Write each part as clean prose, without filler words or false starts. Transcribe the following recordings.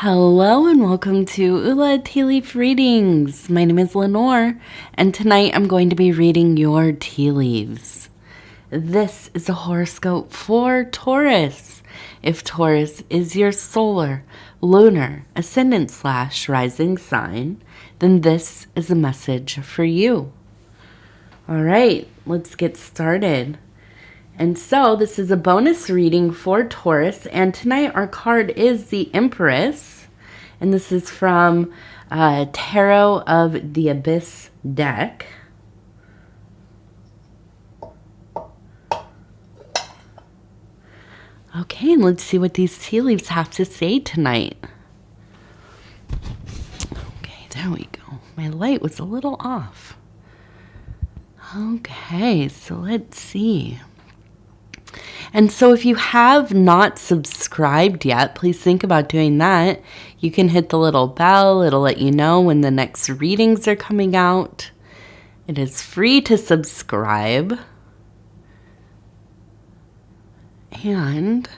Hello and welcome to Ula Tea Leaf Readings. My name is Lenor, and tonight I'm going to be reading your tea leaves. This is a horoscope for Taurus. If Taurus is your solar, lunar, ascendant/rising sign, then this is a message for you. All right, let's get started. And so this is a bonus reading for Taurus, and tonight our card is the Empress, and this is from Tarot of the Abyss deck. Okay, and let's see what these tea leaves have to say tonight. Okay, there we go. My light was a little off. Okay, so let's see. And so if you have not subscribed yet, please think about doing that. You can hit the little bell. It'll let you know when the next readings are coming out. It is free to subscribe. And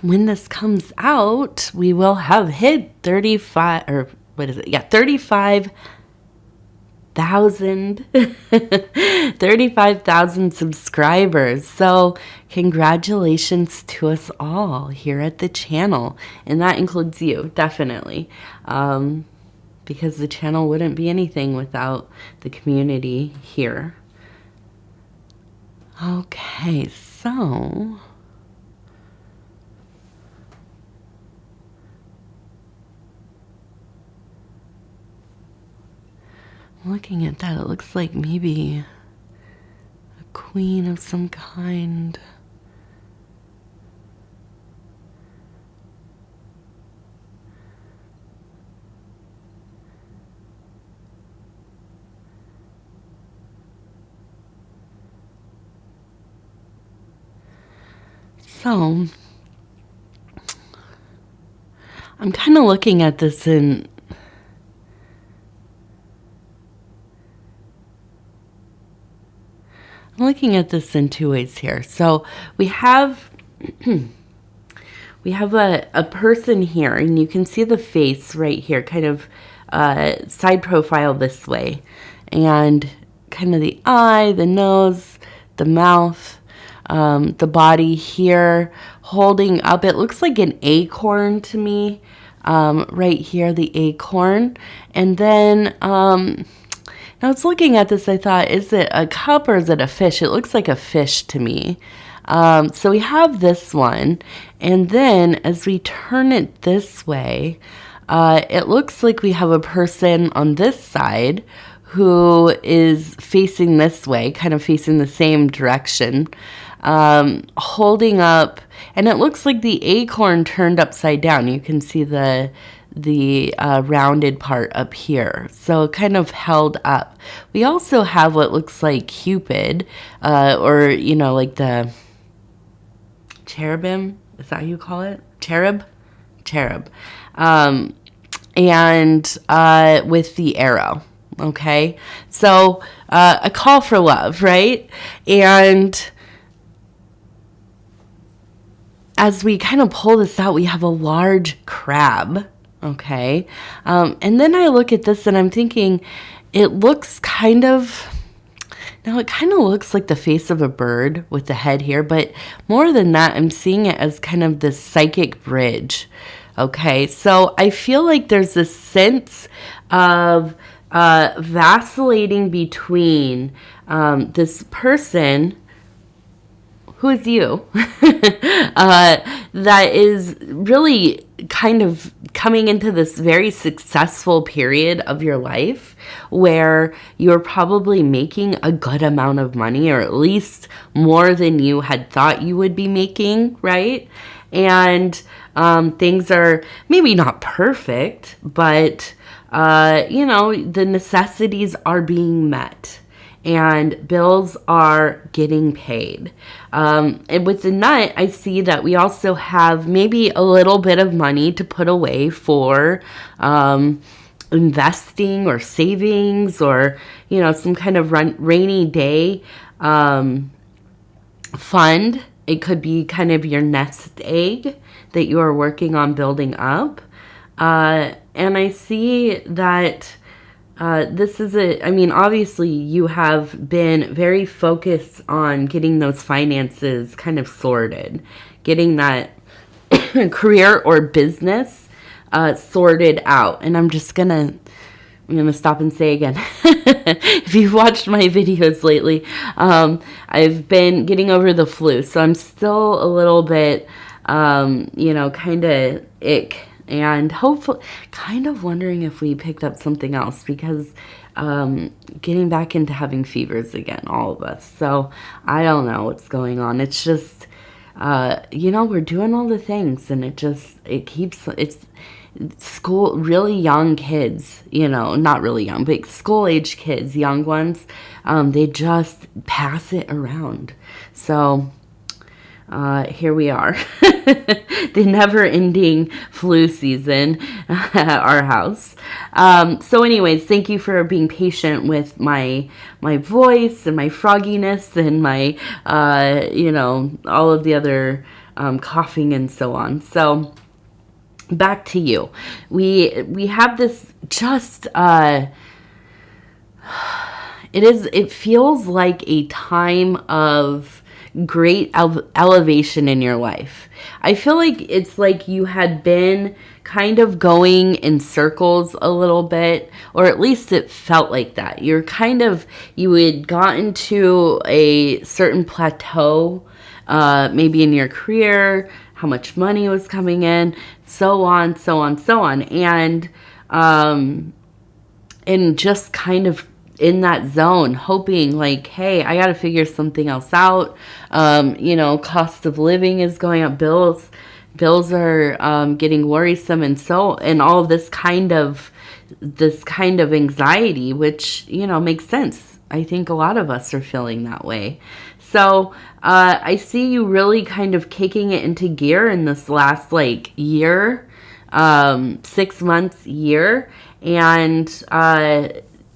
when this comes out, we will have hit 35,000 subscribers. So congratulations to us all here at the channel, and that includes you, definitely, because the channel wouldn't be anything without the community here. Okay, so looking at that, it looks like maybe a queen of some kind. So I'm kind of looking at this in two ways here. So we have a person here, and you can see the face right here, kind of side profile this way, and kind of the eye, the nose, the mouth, the body here holding up. It looks like an acorn to me, right here, the acorn. And then now I was looking at this, I thought, is it a cup or is it a fish? It looks like a fish to me. So we have this one, and then as we turn it this way, it looks like we have a person on this side who is facing this way, kind of facing the same direction, holding up, and it looks like the acorn turned upside down. You can see the rounded part up here, so kind of held up. We also have what looks like Cupid, or like the cherubim. Is that how you call it? Cherub, and with the arrow. Okay, so a call for love, right? And as we kind of pull this out, we have a large crab. Okay, and then I look at this and I'm thinking, it kind of looks like the face of a bird with the head here, but more than that, I'm seeing it as kind of this psychic bridge. Okay, so I feel like there's this sense of vacillating between this person, who is you, that is really kind of coming into this very successful period of your life where you're probably making a good amount of money, or at least more than you had thought you would be making, right? And things are maybe not perfect, but the necessities are being met and bills are getting paid. And with the nut, I see that we also have maybe a little bit of money to put away for investing or savings, or some kind of rainy day fund. It could be kind of your nest egg that you are working on building up. And I see that this is obviously you have been very focused on getting those finances kind of sorted, getting that career or business sorted out. And I'm going to stop and say again, if you've watched my videos lately, I've been getting over the flu. So I'm still a little bit, kind of ick. And hopefully, kind of wondering if we picked up something else because getting back into having fevers again, all of us. So I don't know what's going on. It's just, we're doing all the things and it's school, really young kids, not really young, but school age kids, young ones, they just pass it around. So here we are, the never-ending flu season at our house. So anyways, thank you for being patient with my voice and my frogginess and my, all of the other coughing and so on. So back to you. We have this just, it feels like a time of great elevation in your life. I feel like it's like you had been kind of going in circles a little bit, or at least it felt like that. You had gotten to a certain plateau, maybe in your career, how much money was coming in, so on, so on, so on. And just kind of in that zone, hoping like, hey, I got to figure something else out. Cost of living is going up, bills are getting worrisome, and all of this kind of anxiety, which makes sense. I think a lot of us are feeling that way. So I see you really kind of kicking it into gear in this last year, 6 months, year, and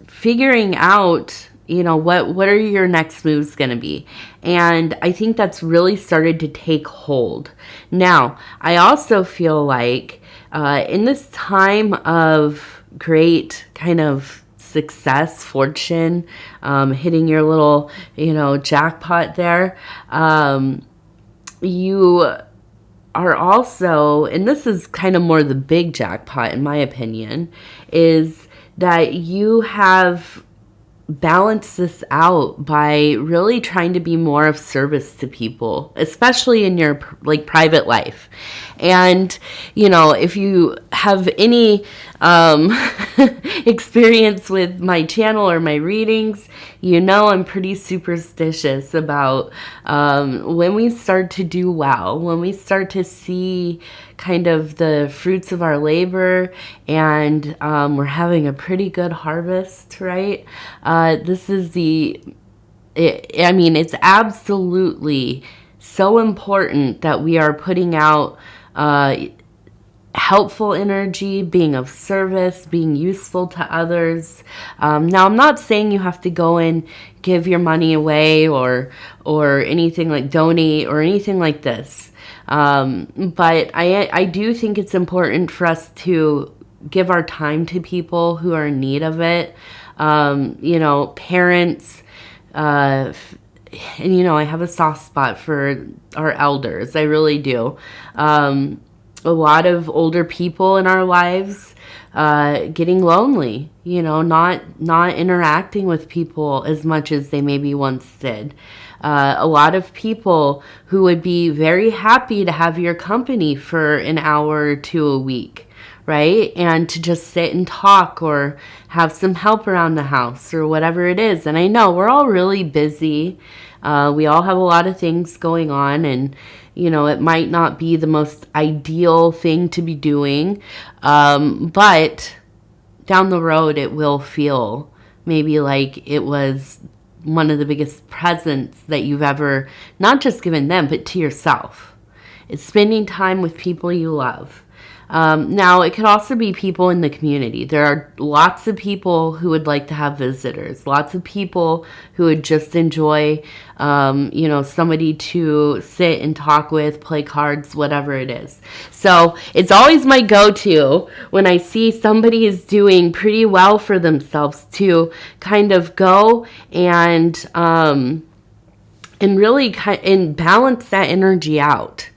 figuring out, what are your next moves going to be? And I think that's really started to take hold. Now, I also feel like in this time of great kind of success, fortune, hitting your little, jackpot there, you are also, and this is kind of more the big jackpot in my opinion, is that you have balanced this out by really trying to be more of service to people, especially in your private life. And if you have any experience with my channel or my readings, I'm pretty superstitious about when we start to do well, when we start to see kind of the fruits of our labor, and we're having a pretty good harvest, right? This is it's absolutely so important that we are putting out helpful energy, being of service, being useful to others. Now, I'm not saying you have to go and give your money away or anything like donate or anything like this. But I do think it's important for us to give our time to people who are in need of it. Parents, and I have a soft spot for our elders. I really do. A lot of older people in our lives getting lonely, not interacting with people as much as they maybe once did. A lot of people who would be very happy to have your company for an hour or two a week, right? And to just sit and talk or have some help around the house or whatever it is. And I know we're all really busy. We all have a lot of things going on, and it might not be the most ideal thing to be doing, but down the road it will feel maybe like it was one of the biggest presents that you've ever not just given them, but to yourself. It's spending time with people you love. Now, it could also be people in the community. There are lots of people who would like to have visitors, lots of people who would just enjoy, somebody to sit and talk with, play cards, whatever it is. So it's always my go-to when I see somebody is doing pretty well for themselves to kind of go and really and balance that energy out.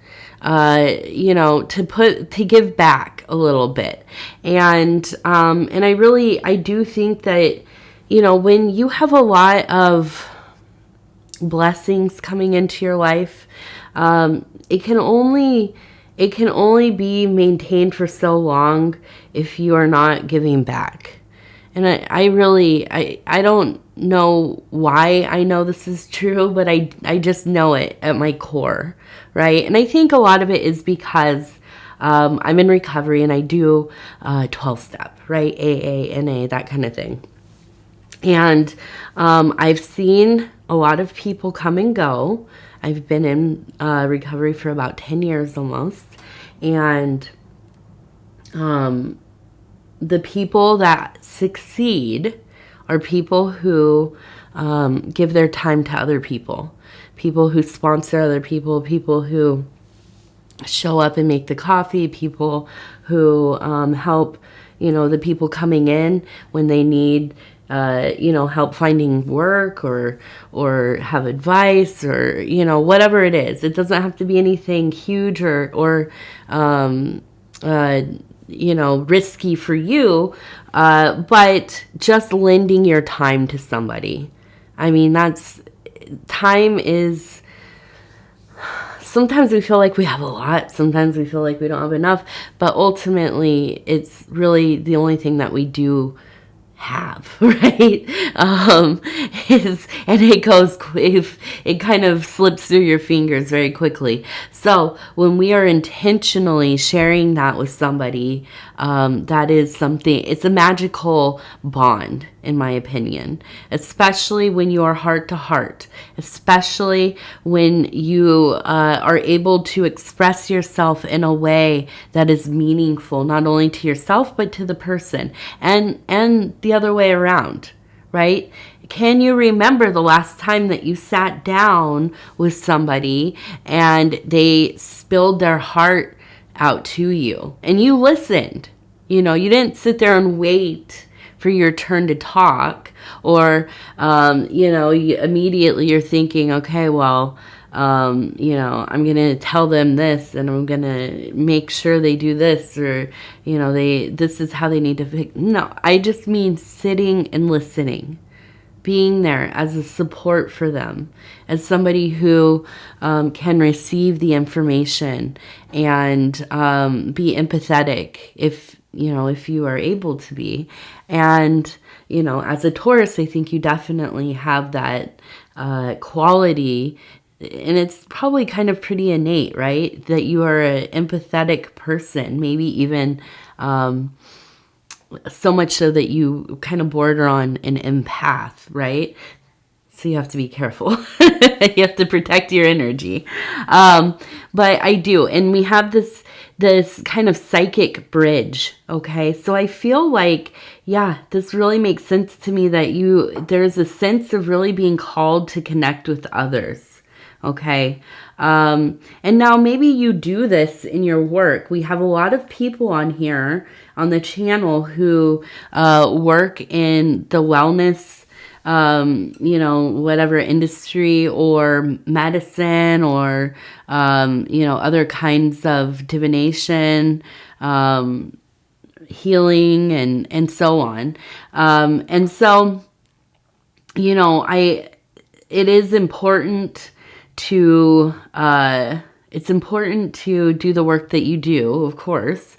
To give back a little bit. And I do think that, when you have a lot of blessings coming into your life, it can only be maintained for so long if you are not giving back. And I don't know why I know this is true, but I just know it at my core, right? And I think a lot of it is because I'm in recovery and I do 12-step, right? AA, NA, that kind of thing. And I've seen a lot of people come and go. I've been in recovery for about 10 years almost. And the people that succeed are people who give their time to other people, people who sponsor other people, people who show up and make the coffee, people who help, the people coming in when they need, help finding work or have advice or, whatever it is. It doesn't have to be anything huge or risky for you, but just lending your time to somebody. I mean, time is, sometimes we feel like we have a lot, sometimes we feel like we don't have enough, but ultimately it's really the only thing that we do have, right? And it kind of slips through your fingers very quickly. So when we are intentionally sharing that with somebody, that is something, it's a magical bond, in my opinion, especially when you are heart to heart, especially when you are able to express yourself in a way that is meaningful, not only to yourself, but to the person, and the other way around, right? Can you remember the last time that you sat down with somebody and they spilled their heart out to you and you listened? You didn't sit there and wait for your turn to talk, or, immediately you're thinking, okay, well, I'm going to tell them this and I'm going to make sure they do this, or, this is how they need to fix. No, I just mean sitting and listening, being there as a support for them, as somebody who can receive the information and be empathetic if you are able to be. And, as a Taurus, I think you definitely have that quality, and it's probably kind of pretty innate, right? That you are an empathetic person, maybe even so much so that you kind of border on an empath, right? So you have to be careful. You have to protect your energy. But I do. And we have this kind of psychic bridge. Okay. So I feel like, yeah, this really makes sense to me that there's a sense of really being called to connect with others. Okay. And now maybe you do this in your work. We have a lot of people on here on the channel who work in the wellness, whatever industry or medicine or, other kinds of divination, healing and so on. And so, it is important to, it's important to do the work that you do, of course.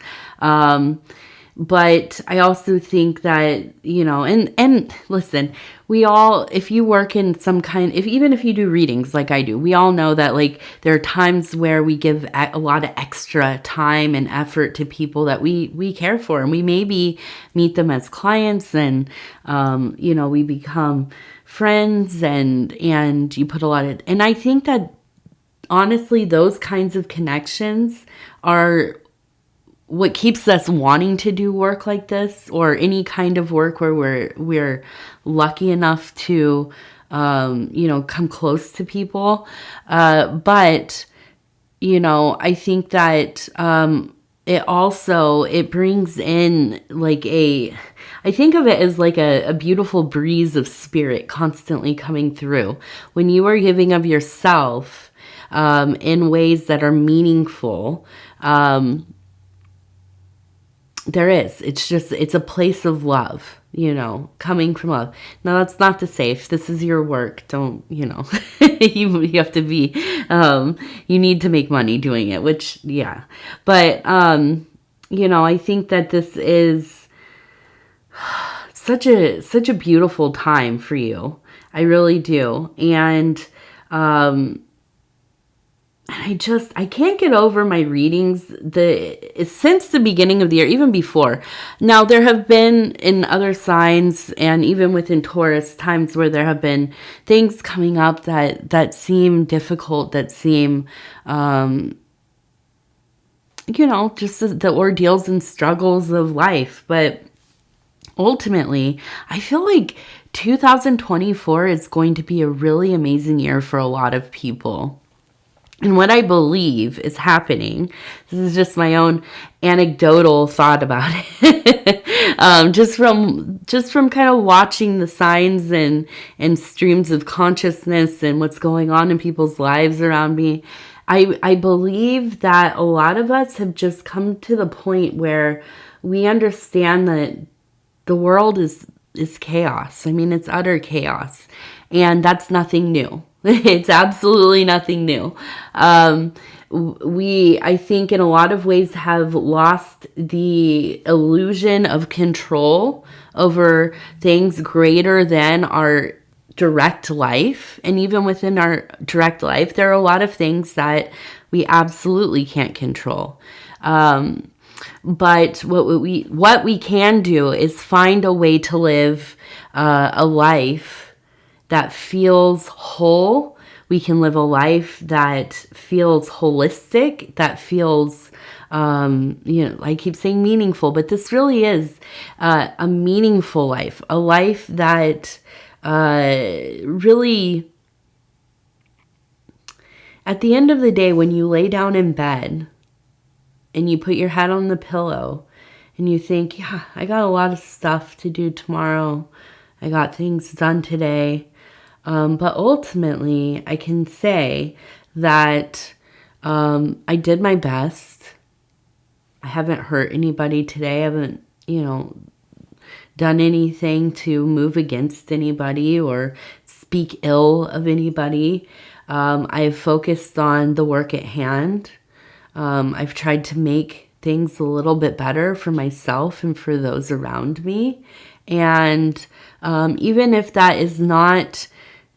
But I also think that, and listen, we all, if you work in some kind, even if you do readings like I do, we all know that like there are times where we give a lot of extra time and effort to people that we care for, and we maybe meet them as clients and, we become friends and you put a lot of, and I think that honestly, those kinds of connections are what keeps us wanting to do work like this, or any kind of work where we're lucky enough to come close to people. But I think that it brings in like I think of it as like a beautiful breeze of spirit constantly coming through when you are giving of yourself in ways that are meaningful. It's a place of love, coming from love. Now, that's not to say if this is your work, don't, you have to be, you need to make money doing it, which, yeah. But, I think that this is such a beautiful time for you. I really do. And, I can't get over my readings since the beginning of the year, even before. Now, there have been in other signs and even within Taurus times where there have been things coming up that seem difficult, that seem, just the ordeals and struggles of life. But ultimately, I feel like 2024 is going to be a really amazing year for a lot of people. And what I believe is happening, this is just my own anecdotal thought about it, just from kind of watching the signs and streams of consciousness and what's going on in people's lives around me. I believe that a lot of us have just come to the point where we understand that the world is chaos. I mean, it's utter chaos, and that's nothing new. It's absolutely nothing new. I think in a lot of ways have lost the illusion of control over things greater than our direct life. And even within our direct life, there are a lot of things that we absolutely can't control. But what we can do is find a way to live a life that feels whole. We can live a life that feels holistic, that feels, I keep saying meaningful, but this really is a meaningful life, a life that really, at the end of the day, when you lay down in bed and you put your head on the pillow and you think, yeah, I got a lot of stuff to do tomorrow. I got things done today. But ultimately, I can say that I did my best. I haven't hurt anybody today. I haven't, done anything to move against anybody or speak ill of anybody. I've focused on the work at hand. I've tried to make things a little bit better for myself and for those around me. And even if that is not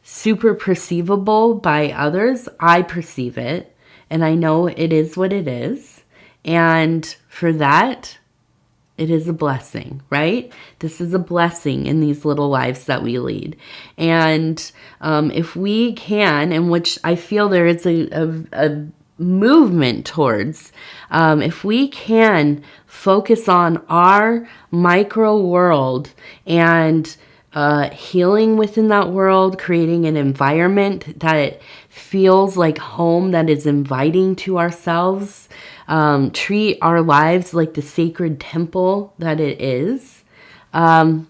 super perceivable by others, I perceive it, and I know it is what it is. And for that, it is a blessing, right? This is a blessing in these little lives that we lead. And if we can, and which I feel there is a movement towards, if we can focus on our micro world and healing within that world, creating an environment that feels like home, that is inviting to ourselves, treat our lives like the sacred temple that it is, then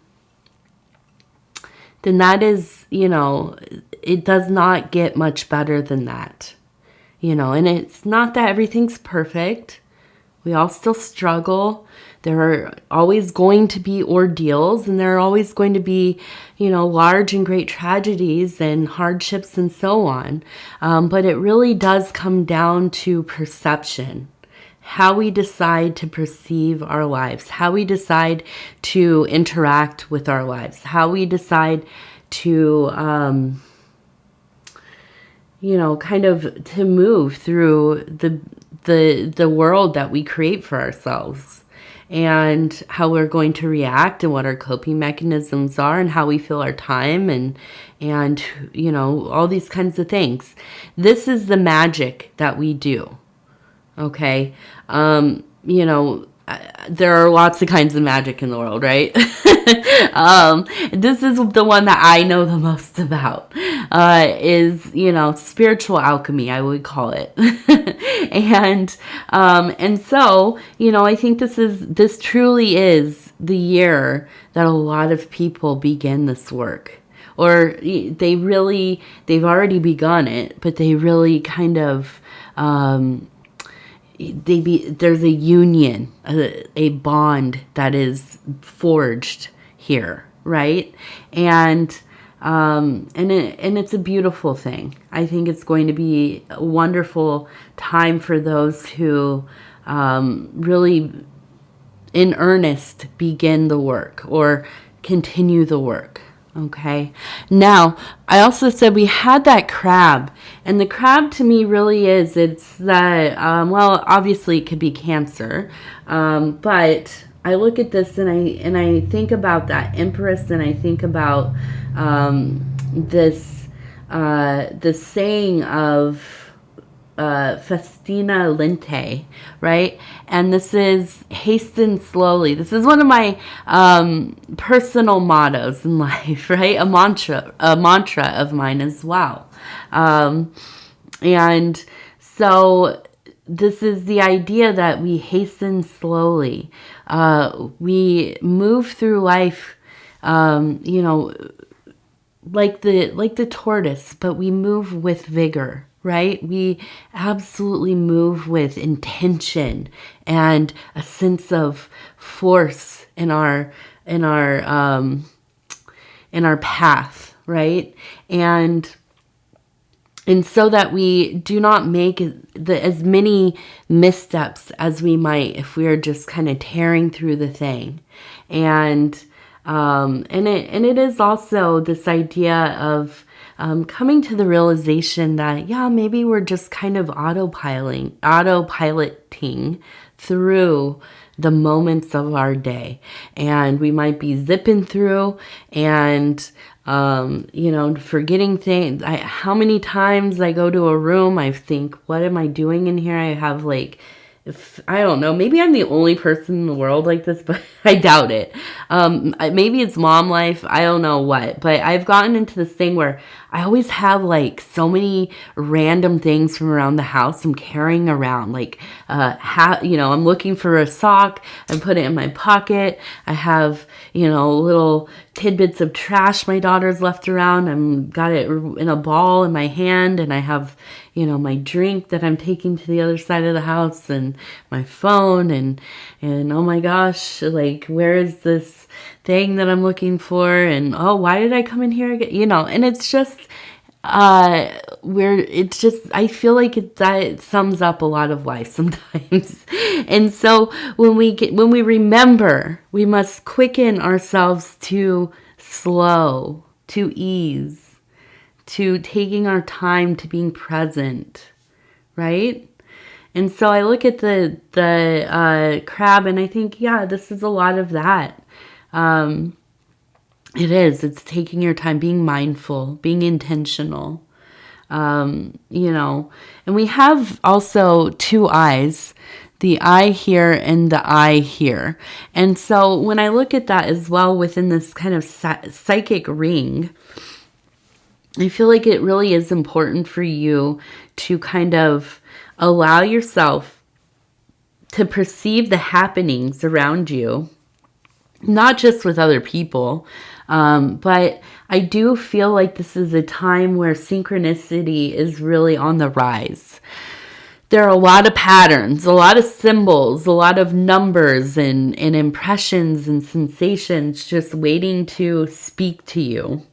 that is, it does not get much better than that, and it's not that everything's perfect. We all still struggle. There are always going to be ordeals, and there are always going to be, large and great tragedies and hardships and so on. But it really does come down to perception, how we decide to perceive our lives, how we decide to interact with our lives, how we decide to, kind of to move through the world that we create for ourselves, and how we're going to react and what our coping mechanisms are and how we fill our time and all these kinds of things. This is the magic that we do. Okay. there are lots of kinds of magic in the world, right? This is the one that I know the most about, is, you know, spiritual alchemy, I would call it. And so, you know, I think this truly is the year that a lot of people begin this work. Or they've already begun it, but they really kind of, there's a union, a bond that is forged here, right? And it's a beautiful thing. I think it's going to be a wonderful time for those who really, in earnest, begin the work or continue the work. Okay. Now, I also said we had that crab, and the crab to me really it's that, well, obviously it could be Cancer, but I look at this and I think about that Empress, and I think about this saying of Festina Lente, right? And this is hasten slowly. This is one of my personal mottos in life, right? A mantra of mine as well. And so this is the idea that we hasten slowly. We move through life, you know, like the tortoise, but we move with vigor. Right? We absolutely move with intention and a sense of force in our path, right? And so that we do not make as many missteps as we might if we are just kind of tearing through the thing. And it is also this idea of coming to the realization that, yeah, maybe we're just kind of autopiloting through the moments of our day. And we might be zipping through and, you know, forgetting things. How many times I go to a room, I think, what am I doing in here? I have like, I don't know, maybe I'm the only person in the world like this, but I doubt it. Maybe it's mom life, I don't know what, but I've gotten into this thing where I always have like so many random things from around the house I'm carrying around, like, you know, I'm looking for a sock, I put it in my pocket, I have, you know, little tidbits of trash my daughter's left around, I've got it in a ball in my hand, and I have, you know, my drink that I'm taking to the other side of the house, and my phone, and oh my gosh, like, where is this thing that I'm looking for? And oh, why did I come in here again? You know, and it's just I feel like that sums up a lot of life sometimes. And so when we remember, we must quicken ourselves to slow, to ease, to taking our time, to being present, right? And so I look at the crab, and I think, yeah, this is a lot of that. It's taking your time, being mindful, being intentional, you know. And we have also two eyes, the eye here and the eye here. And so when I look at that as well within this kind of psychic ring, I feel like it really is important for you to kind of allow yourself to perceive the happenings around you, not just with other people, but I do feel like this is a time where synchronicity is really on the rise. There are a lot of patterns, a lot of symbols, a lot of numbers and impressions and sensations just waiting to speak to you.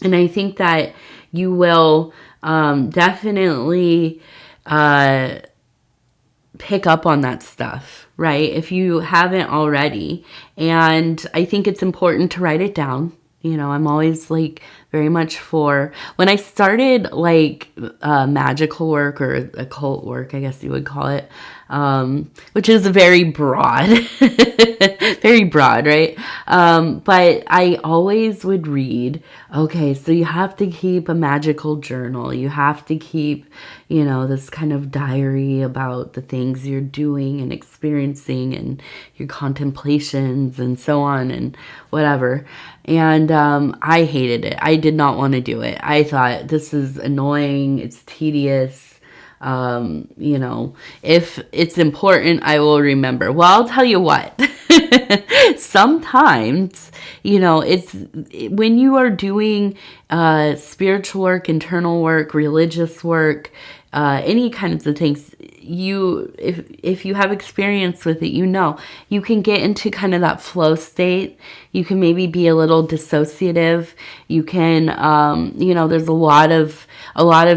And I think that you will definitely pick up on that stuff, right? If you haven't already. And I think it's important to write it down. You know, I'm always like very much for, when I started like magical work or occult work, I guess you would call it, which is very broad, very broad, right? But I always would read, okay, so you have to keep a magical journal. You have to keep, you know, this kind of diary about the things you're doing and experiencing and your contemplations and so on and whatever. And I hated it. I did not want to do it. I thought, this is annoying. It's tedious. You know, if it's important, I will remember. Well, I'll tell you what, sometimes, you know, when you are doing spiritual work, internal work, religious work, any kinds of things, if you have experience with it, you know, you can get into kind of that flow state. You can maybe be a little dissociative. You can, you know, there's a lot of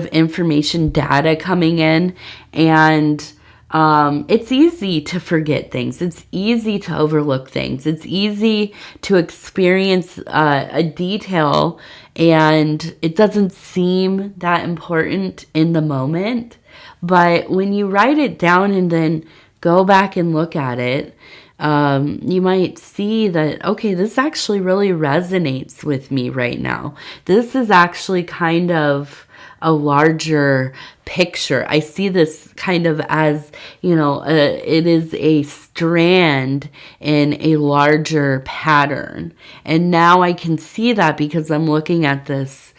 information, data coming in, and it's easy to forget things. It's easy to overlook things. It's easy to experience a detail, and it doesn't seem that important in the moment. But when you write it down and then go back and look at it, you might see that, okay, this actually really resonates with me right now. This is actually kind of a larger picture. I see this kind of as, you know, it is a strand in a larger pattern. And now I can see that because I'm looking at this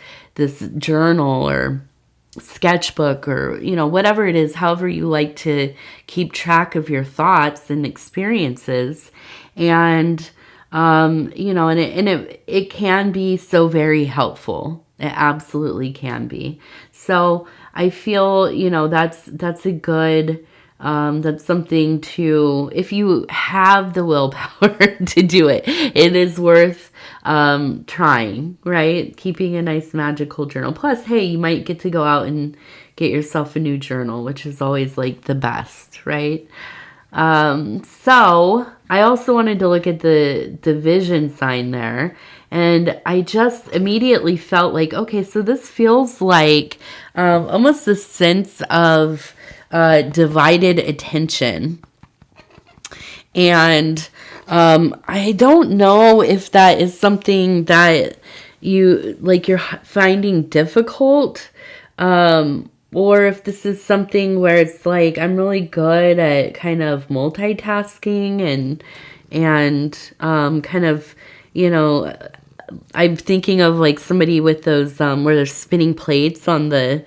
journal or sketchbook, or, you know, whatever it is, however you like to keep track of your thoughts and experiences. And you know, and it can be so very helpful. It absolutely can be. So I feel, you know, that's a good, that's something to, if you have the willpower to do it, it is worth trying, right? Keeping a nice magical journal. Plus, hey, you might get to go out and get yourself a new journal, which is always like the best, right? So I also wanted to look at the division sign there, and I just immediately felt like, okay, so this feels like almost a sense of divided attention. And I don't know if that is something that you're finding difficult, or if this is something where it's like, I'm really good at kind of multitasking and kind of, you know, I'm thinking of like somebody with those where they're spinning plates on the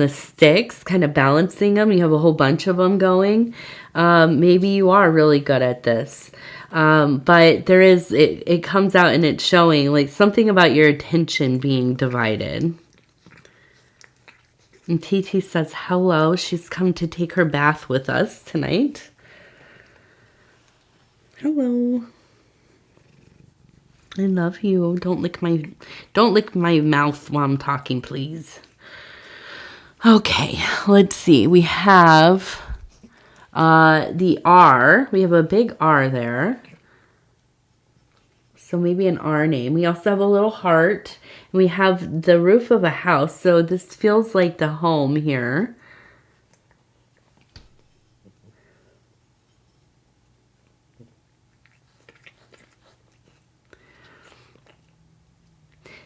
sticks, kind of balancing them. You have a whole bunch of them going. Maybe you are really good at this. But there is, it comes out and it's showing like something about your attention being divided. And TT says hello. She's come to take her bath with us tonight. Hello. I love you. Don't lick my mouth while I'm talking, please. Okay, let's see. We have the R. We have a big R there. So maybe an R name. We also have a little heart. And we have the roof of a house. So this feels like the home here.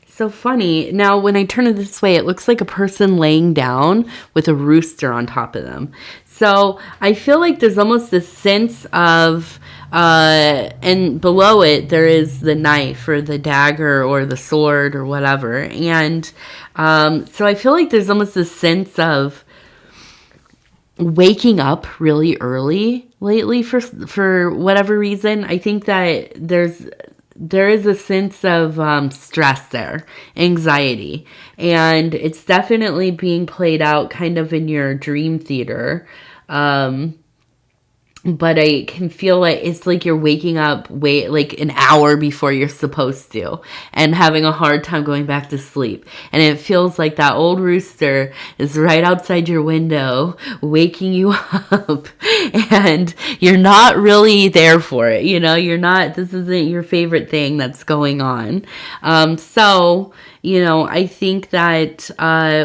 So funny. Now, when I turn it this way, it looks like a person laying down with a rooster on top of them. So I feel like there's almost this sense of, and below it, there is the knife or the dagger or the sword or whatever. And so I feel like there's almost this sense of waking up really early lately for whatever reason. I think that there is a sense of stress there, anxiety, and it's definitely being played out kind of in your dream theater. But I can feel like it's like you're waking up like an hour before you're supposed to and having a hard time going back to sleep. And it feels like that old rooster is right outside your window waking you up and you're not really there for it. You know, this isn't your favorite thing that's going on. So, you know, I think that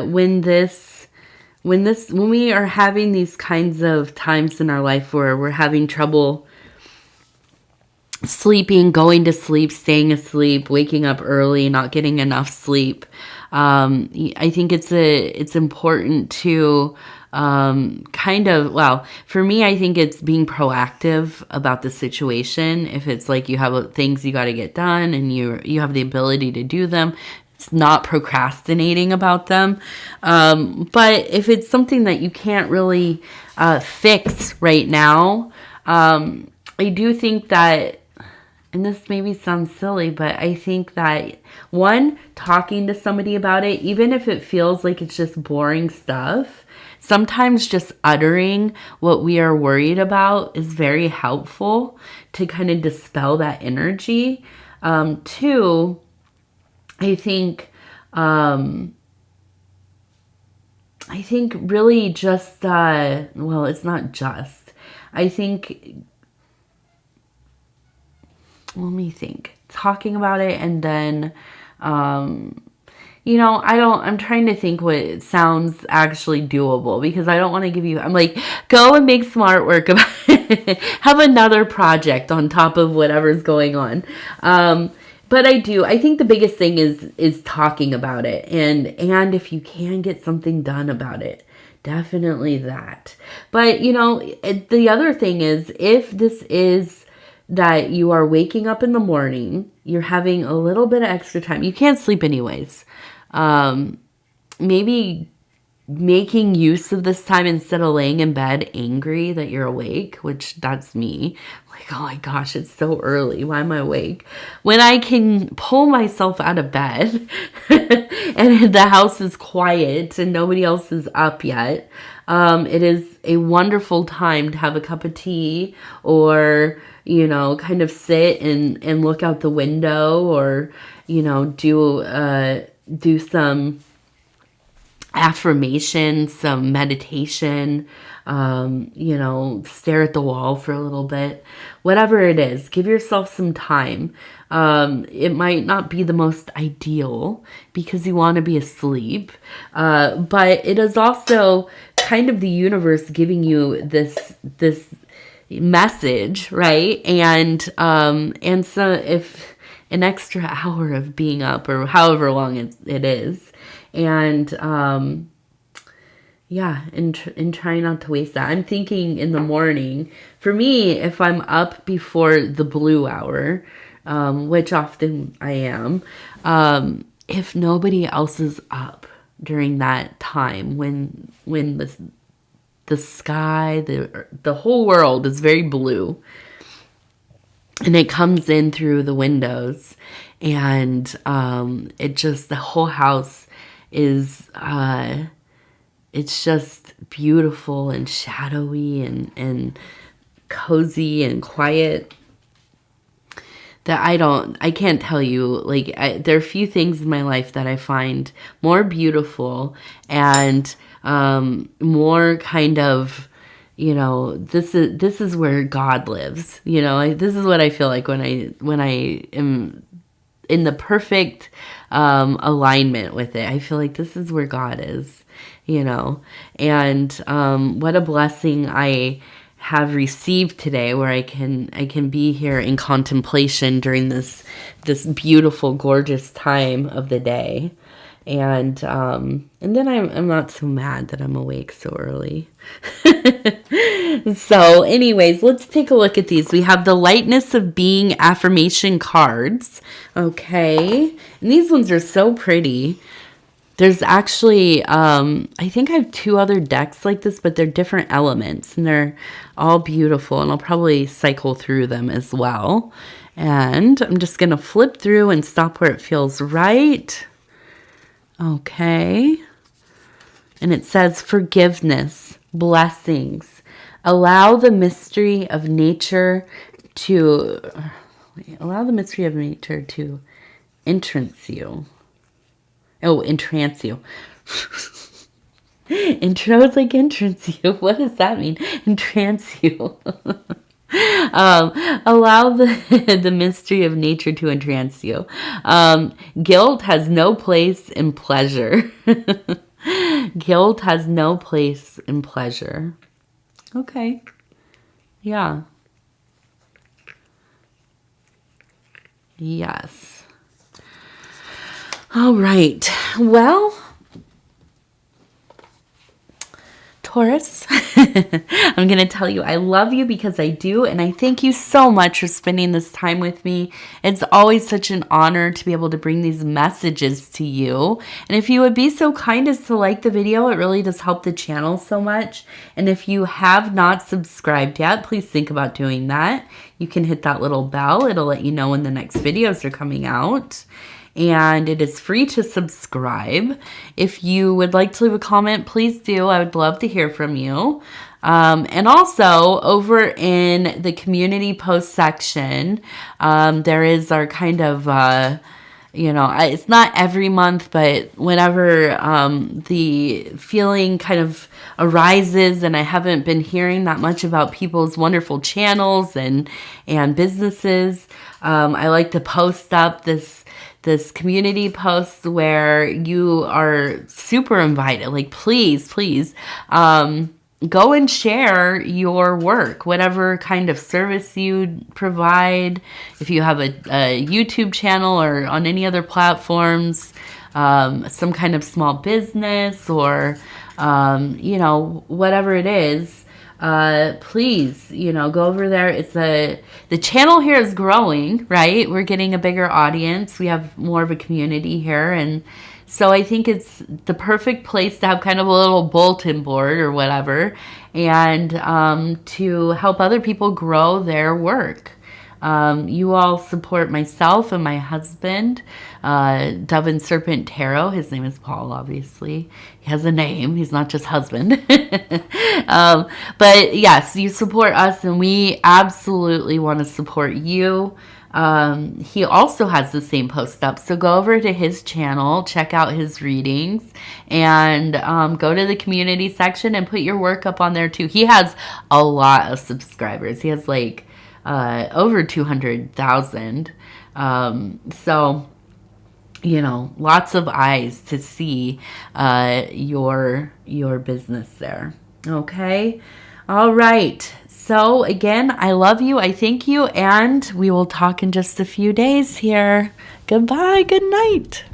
when when we are having these kinds of times in our life where we're having trouble sleeping, going to sleep, staying asleep, waking up early, not getting enough sleep, I think it's important to for me, I think it's being proactive about the situation. If it's like you have things you got to get done and you have the ability to do them, it's not procrastinating about them. But if it's something that you can't really fix right now, I do think that, and this maybe sounds silly, but I think that, one, talking to somebody about it, even if it feels like it's just boring stuff, sometimes just uttering what we are worried about is very helpful to kind of dispel that energy. Two, I think really just, well, it's not just, I think, let me think, talking about it, and then, I'm trying to think what sounds actually doable, because I don't want to give you, I'm like, go and make some artwork about it. Have another project on top of whatever's going on. But I think the biggest thing is talking about it. And if you can get something done about it, definitely that. But, the other thing is, if this is that you are waking up in the morning, you're having a little bit of extra time, you can't sleep anyways. Maybe making use of this time instead of laying in bed angry that you're awake, which that's me. Like, oh my gosh, it's so early. Why am I awake? When I can pull myself out of bed and the house is quiet and nobody else is up yet, it is a wonderful time to have a cup of tea, or, kind of sit and look out the window, or, do some affirmation, some meditation, stare at the wall for a little bit, whatever it is, give yourself some time. It might not be the most ideal because you want to be asleep, but it is also kind of the universe giving you this message, right? And so if an extra hour of being up, or however long it is, and and try not to waste that. I'm thinking in the morning, for me, if I'm up before the blue hour, which often I am, if nobody else is up during that time, when the sky, the whole world is very blue, and it comes in through the windows, and the whole house is, it's just beautiful and shadowy and cozy and quiet, that I can't tell you, like, there are a few things in my life that I find more beautiful and more kind of, this is where God lives. This is what I feel like when I am in the perfect alignment with it. I feel like this is where God is, and what a blessing I have received today, where I can be here in contemplation during this beautiful, gorgeous time of the day. And then I'm not so mad that I'm awake so early. So anyways, let's take a look at these. We have the Lightness of Being affirmation cards. Okay. And these ones are so pretty. There's actually, I think I have 2 other decks like this, but they're different elements, and they're all beautiful, and I'll probably cycle through them as well. And I'm just going to flip through and stop where it feels right. Okay. And it says forgiveness, blessings. Allow the mystery of nature to entrance you. Oh, entrance you. Intro is like entrance you. What does that mean? Entrance you. Allow the mystery of nature to entrance you. Guilt has no place in pleasure. Guilt has no place in pleasure. Okay. Yeah. Yes. All right. Well, Taurus, I'm going to tell you I love you because I do, and I thank you so much for spending this time with me. It's always such an honor to be able to bring these messages to you. And if you would be so kind as to like the video, it really does help the channel so much. And if you have not subscribed yet, please think about doing that. You can hit that little bell. It'll let you know when the next videos are coming out. And it is free to subscribe. If you would like to leave a comment, please do. I would love to hear from you. And also, over in the community post section, there is our kind of, it's not every month, but whenever the feeling kind of arises and I haven't been hearing that much about people's wonderful channels and businesses, I like to post up this community post where you are super invited. Like, please, go and share your work, whatever kind of service you provide. If you have a YouTube channel or on any other platforms, some kind of small business or, whatever it is, please, go over there. The channel here is growing, right? We're getting a bigger audience. We have more of a community here. And so I think it's the perfect place to have kind of a little bulletin board or whatever, and to help other people grow their work. You all support myself and my husband, Dove and Serpent Tarot. His name is Paul, obviously. He has a name. He's not just husband. But yes, you support us, and we absolutely want to support you. He also has the same post up, so go over to his channel, check out his readings, and go to the community section and put your work up on there too. He has a lot of subscribers. He has like over 200,000. So, lots of eyes to see your business there. Okay. All right. So again, I love you. I thank you. And we will talk in just a few days here. Goodbye. Good night.